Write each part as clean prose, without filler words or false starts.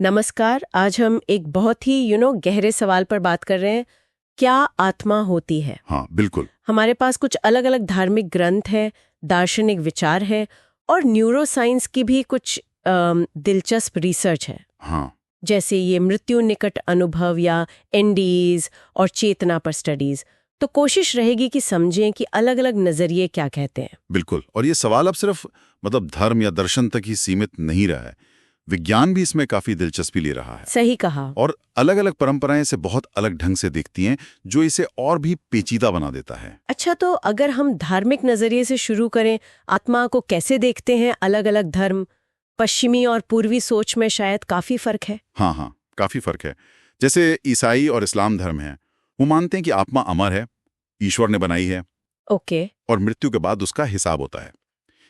नमस्कार। आज हम एक बहुत ही गहरे सवाल पर बात कर रहे हैं। क्या आत्मा होती है? हाँ, बिल्कुल। हमारे पास कुछ अलग अलग धार्मिक ग्रंथ हैं, दार्शनिक विचार है और न्यूरोसाइंस की भी कुछ दिलचस्प रिसर्च है। हाँ, जैसे ये मृत्यु निकट अनुभव या एनडीज और चेतना पर स्टडीज। तो कोशिश रहेगी कि समझें कि अलग अलग नजरिए क्या कहते हैं। बिल्कुल। और ये सवाल अब सिर्फ धर्म या दर्शन तक ही सीमित नहीं रहा है। विज्ञान भी इसमें काफी दिलचस्पी ले रहा है सही कहा। और अलग अलग परंपराएं इसे बहुत अलग ढंग से देखती हैं, जो इसे और भी पेचीदा बना देता है। अच्छा, तो अगर हम धार्मिक नजरिए से शुरू करें, आत्मा को कैसे देखते हैं अलग अलग धर्म? पश्चिमी और पूर्वी सोच में शायद काफी फर्क है। हाँ, काफी फर्क है। जैसे ईसाई और इस्लाम धर्म है, वो मानते हैं कि आत्मा अमर है, ईश्वर ने बनाई है ओके। और मृत्यु के बाद उसका हिसाब होता है।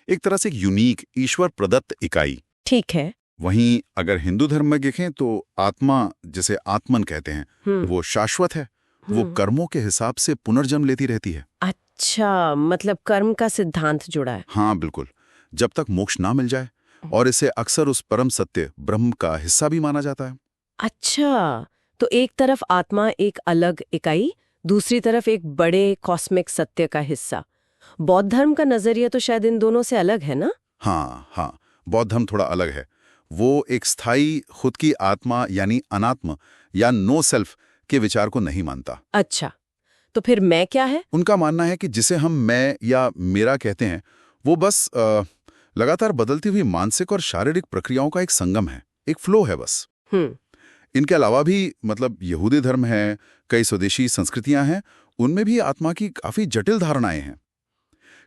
एक तरह से एक यूनिक ईश्वर प्रदत्त इकाई। ठीक है। वहीं अगर हिंदू धर्म में देखें तो आत्मा, जिसे आत्मन कहते हैं, वो शाश्वत है। वो कर्मों के हिसाब से पुनर्जन्म लेती रहती है। अच्छा, मतलब कर्म का सिद्धांत जुड़ा है। हाँ, बिल्कुल। जब तक मोक्ष ना मिल जाए, और इसे अक्सर उस परम सत्य ब्रह्म का हिस्सा भी माना जाता है। अच्छा, तो एक तरफ आत्मा एक अलग इकाई, दूसरी तरफ एक बड़े कॉस्मिक सत्य का हिस्सा। बौद्ध धर्म का नजरिया तो शायद इन दोनों से अलग है ना? हाँ, बौद्ध धर्म थोड़ा अलग है। वो एक स्थायी खुद की आत्मा यानी अनात्म या नो सेल्फ के विचार को नहीं मानता। अच्छा, तो फिर मैं क्या है? उनका मानना है कि जिसे हम मैं या मेरा कहते हैं, वो बस लगातार बदलती हुई मानसिक और शारीरिक प्रक्रियाओं का एक संगम है, एक फ्लो है बस। इनके अलावा भी यहूदी धर्म है, कई स्वदेशी संस्कृतियां हैं, उनमें भी आत्मा की काफी जटिल धारणाएं हैं।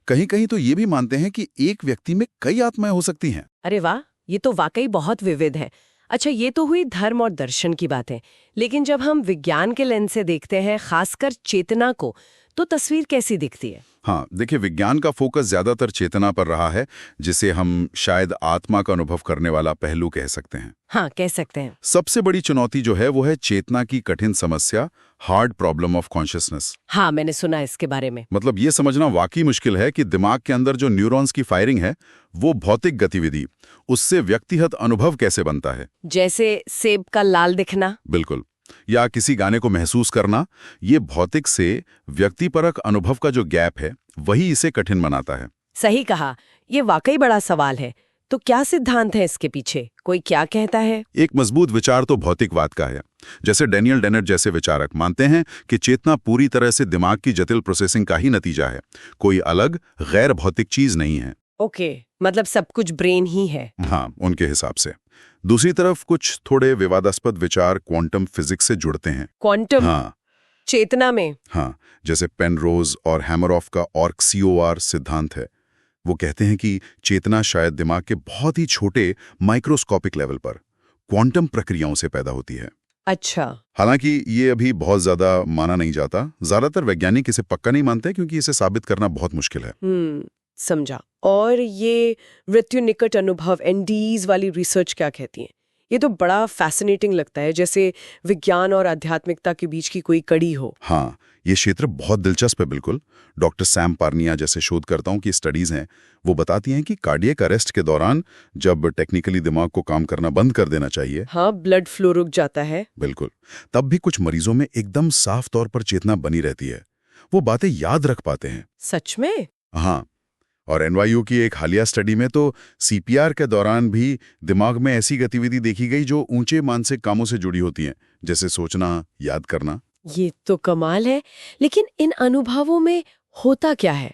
कहीं कहीं तो ये भी मानते हैं कि एक व्यक्ति में कई आत्माएं हो सकती हैं। अरे वाह, ये तो वाकई बहुत विविध है। अच्छा, ये तो हुई धर्म और दर्शन की बातें, लेकिन जब हम विज्ञान के लेंस से देखते हैं, खासकर चेतना को, तो तस्वीर कैसी दिखती है? हाँ, देखिए, विज्ञान का फोकस ज्यादातर चेतना पर रहा है, जिसे हम शायद आत्मा का अनुभव करने वाला पहलू कह सकते हैं। हाँ, कह सकते हैं। सबसे बड़ी चुनौती जो है वो है चेतना की कठिन समस्या, हार्ड प्रॉब्लम ऑफ कॉन्शियसनेस। हाँ, मैंने सुना इसके बारे में। मतलब ये समझना वाकई मुश्किल है कि दिमाग के अंदर जो न्यूरॉन्स की फायरिंग है, वो भौतिक गतिविधि, उससे व्यक्तिगत अनुभव कैसे बनता है। जैसे सेब का लाल दिखना। बिल्कुल। या किसी गाने को महसूस करना, ये भौतिक से व्यक्तिपरक अनुभव का जो गैप है, वही इसे कठिन बनाता है। सही कहा, ये वाकई बड़ा सवाल है। तो क्या सिद्धांत है इसके पीछे? कोई क्या कहता है? एक मजबूत विचार तो भौतिकवाद का है। जैसे डेनियल डेनेट जैसे विचारक मानते हैं कि चेतना पूरी तरह से दिमाग की जटिल प्रोसेसिंग का ही नतीजा है, कोई अलग गैर भौतिक चीज नहीं है। ओके, मतलब सब कुछ ब्रेन ही है। हाँ, उनके हिसाब से। दूसरी तरफ कुछ थोड़े विवादास्पद विचार क्वांटम फिजिक्स से जुड़ते हैं। क्वांटम? हाँ, चेतना में? हाँ, जैसे पेनरोज और हैमरऑफ का ऑर्क सिद्धांत है। वो कहते हैं कि चेतना शायद दिमाग के बहुत ही छोटे माइक्रोस्कोपिक लेवल पर क्वांटम प्रक्रियाओं से पैदा होती है। अच्छा। हालांकि ये अभी बहुत ज्यादा माना नहीं जाता। ज्यादातर वैज्ञानिक इसे पक्का नहीं मानते क्योंकि इसे साबित करना बहुत मुश्किल है। समझा। और ये मृत्यु निकट अनुभव एनडीज वाली रिसर्च क्या कहती है? ये तो बड़ा फैसिनेटिंग लगता है, जैसे विज्ञान और आध्यात्मिकता के बीच की कोई कड़ी हो। हाँ, ये क्षेत्र बहुत दिलचस्प है। बिल्कुल। डॉक्टर सैम पार्निया जैसे शोधकर्ताओं की स्टडीज हैं, वो बताती हैं कि कार्डियक अरेस्ट के दौरान जब टेक्निकली दिमाग को काम करना बंद कर देना चाहिए, हाँ, ब्लड फ्लो रुक जाता है। बिल्कुल, तब भी कुछ मरीजों में एकदम साफ तौर पर चेतना बनी रहती है। वो बातें याद रख पाते हैं। सच में? हाँ, और एनवाईयू की एक हालिया स्टडी में तो सीपीआर के दौरान भी दिमाग में ऐसी गतिविधि देखी गई जो ऊंचे मानसिक कामों से जुड़ी होती हैं, जैसे सोचना, याद करना। ये तो कमाल है। लेकिन इन अनुभवों में होता क्या है?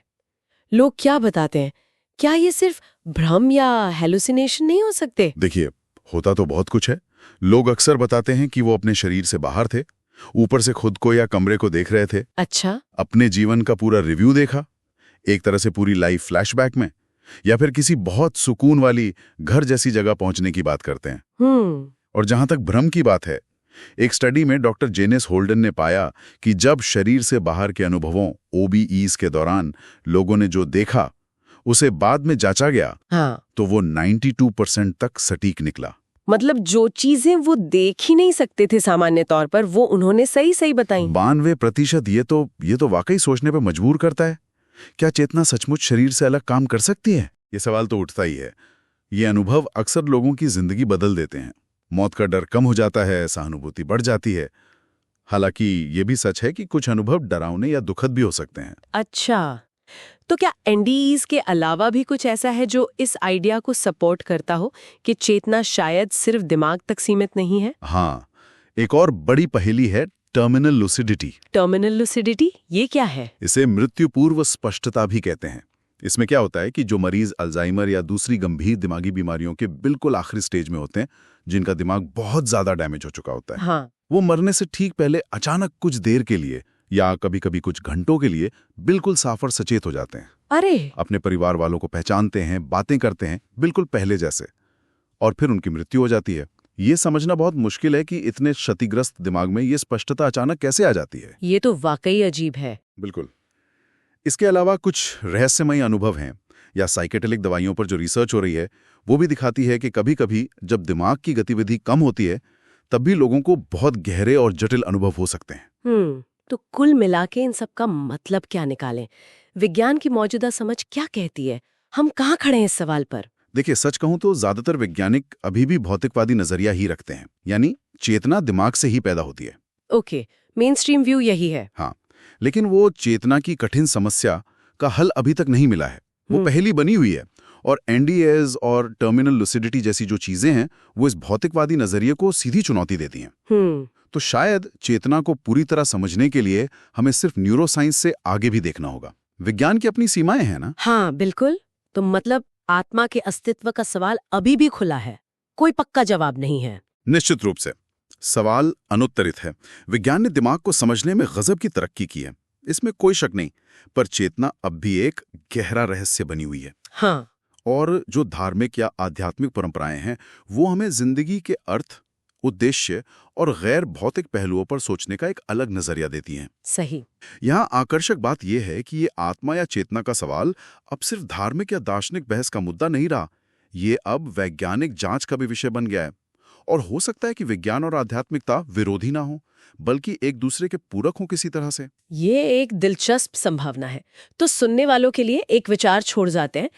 लोग क्या बताते हैं? क्या ये सिर्फ भ्रम या हेलुसिनेशन नहीं हो सकते? देखिए, होता तो बहुत कुछ है। लोग अक्सर बताते हैं कि वो अपने शरीर से बाहर थे, ऊपर से खुद को या कमरे को देख रहे थे। अच्छा। अपने जीवन का पूरा रिव्यू देखा, एक तरह से पूरी लाइफ फ्लैशबैक में, या फिर किसी बहुत सुकून वाली घर जैसी जगह पहुंचने की बात करते हैं। और जहां तक भ्रम की बात है, एक स्टडी में डॉक्टर जेनेस होल्डन ने पाया कि जब शरीर से बाहर के अनुभवों ओबीईज के दौरान लोगों ने जो देखा, उसे बाद में जांचा गया, हाँ, तो वो 92% तक सटीक निकला। मतलब जो चीजें वो देख ही नहीं सकते थे सामान्य तौर पर, वो उन्होंने सही सही बताई। 92%। ये तो वाकई सोचने पर मजबूर करता है। क्या चेतना सचमुच शरीर से अलग काम कर सकती है? ये सवाल तो उठता ही है। ये अनुभव अक्सर लोगों की जिंदगी बदल देते हैं। मौत का डर कम हो जाता है, सहानुभूति बढ़ जाती है। हालांकि ये भी सच है कि कुछ अनुभव डरावने या दुखद भी हो सकते हैं। अच्छा, तो क्या एनडीईज के अलावा भी कुछ ऐसा है जो इस आइडिया को सपोर्ट करता हो कि चेतना शायद सिर्फ दिमाग तक सीमित नहीं है? हाँ, एक और बड़ी पहेली है टर्मिनल लुसिडिटी। टर्मिनल लुसिडिटी, ये क्या है? इसे मृत्यु पूर्व स्पष्टता भी कहते हैं। इसमें क्या होता है कि जो मरीज अल्जाइमर या दूसरी गंभीर दिमागी बीमारियों के बिल्कुल आखिरी स्टेज में होते हैं, जिनका दिमाग बहुत ज्यादा डैमेज हो चुका होता है, हाँ। वो मरने से ठीक पहले अचानक कुछ देर के लिए या कभी-कभी कुछ घंटों के लिए बिल्कुल साफ और सचेत हो जाते हैं। अरे, अपने परिवार वालों को पहचानते हैं, बातें करते हैं, बिल्कुल पहले जैसे। और फिर उनकी मृत्यु हो जाती है। ये समझना बहुत मुश्किल है कि इतने क्षतिग्रस्त दिमाग में ये स्पष्टता अचानक कैसे आ जाती है। ये तो वाकई अजीब है। बिल्कुल। इसके अलावा कुछ रहस्यमयी अनुभव हैं या साइकेडेलिक दवाइयों पर जो रिसर्च हो रही है, वो भी दिखाती है कि कभी-कभी जब दिमाग की गतिविधि कम होती है, तब भी लोगों को बहुत गहरे और जटिल अनुभव हो सकते हैं। तो कुल मिला के इन सब का मतलब क्या निकालें? विज्ञान की मौजूदा समझ क्या कहती है? हम कहाँ खड़े हैं इस सवाल पर? देखिए, सच कहूं तो ज्यादातर वैज्ञानिक अभी भी भौतिकवादी नजरिया ही रखते हैं, यानी चेतना दिमाग से ही पैदा होती है। ओके, मेन स्ट्रीम व्यू यही है। हाँ, लेकिन वो चेतना की कठिन समस्या का हल अभी तक नहीं मिला है। वो पहली बनी हुई है, और एनडीएस और टर्मिनल लुसिडिटी जैसी जो चीजें हैं, वो इस भौतिकवादी नजरिए को सीधी चुनौती देती हैं। तो शायद चेतना को पूरी तरह समझने के लिए हमें सिर्फ न्यूरोसाइंस से आगे भी देखना होगा। विज्ञान की अपनी सीमाएं हैं ना। हाँ, बिल्कुल। तो मतलब आत्मा के अस्तित्व का सवाल अभी भी खुला है, कोई पक्का जवाब नहीं है। निश्चित रूप से सवाल अनुत्तरित है। विज्ञान ने दिमाग को समझने में गजब की तरक्की की है, इसमें कोई शक नहीं, पर चेतना अब भी एक गहरा रहस्य बनी हुई है। हाँ। और जो धार्मिक या आध्यात्मिक परंपराएं हैं, वो हमें जिंदगी के अर्थ, उद्देश्य और गैर भौतिक पहलुओं पर सोचने का एक अलग नजरिया देती हैं। सही। यहाँ आकर्षक बात यह है कि ये आत्मा या चेतना का सवाल अब सिर्फ धार्मिक या दार्शनिक बहस का मुद्दा नहीं रहा, ये अब वैज्ञानिक जांच का भी विषय बन गया है। और हो सकता है कि विज्ञान और आध्यात्मिकता विरोधी ना हो, बल्कि एक दूसरे के पूरक हो किसी तरह से। ये एक दिलचस्प संभावना है। तो सुनने वालों के लिए एक विचार छोड़ जाते हैं।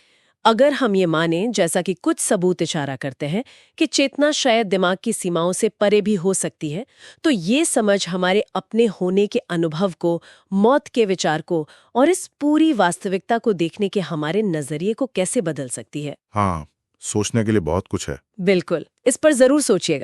अगर हम ये मानें, जैसा कि कुछ सबूत इशारा करते हैं, कि चेतना शायद दिमाग की सीमाओं से परे भी हो सकती है, तो ये समझ हमारे अपने होने के अनुभव को, मौत के विचार को और इस पूरी वास्तविकता को देखने के हमारे नजरिए को कैसे बदल सकती है। हाँ, सोचने के लिए बहुत कुछ है। बिल्कुल, इस पर जरूर सोचिएगा।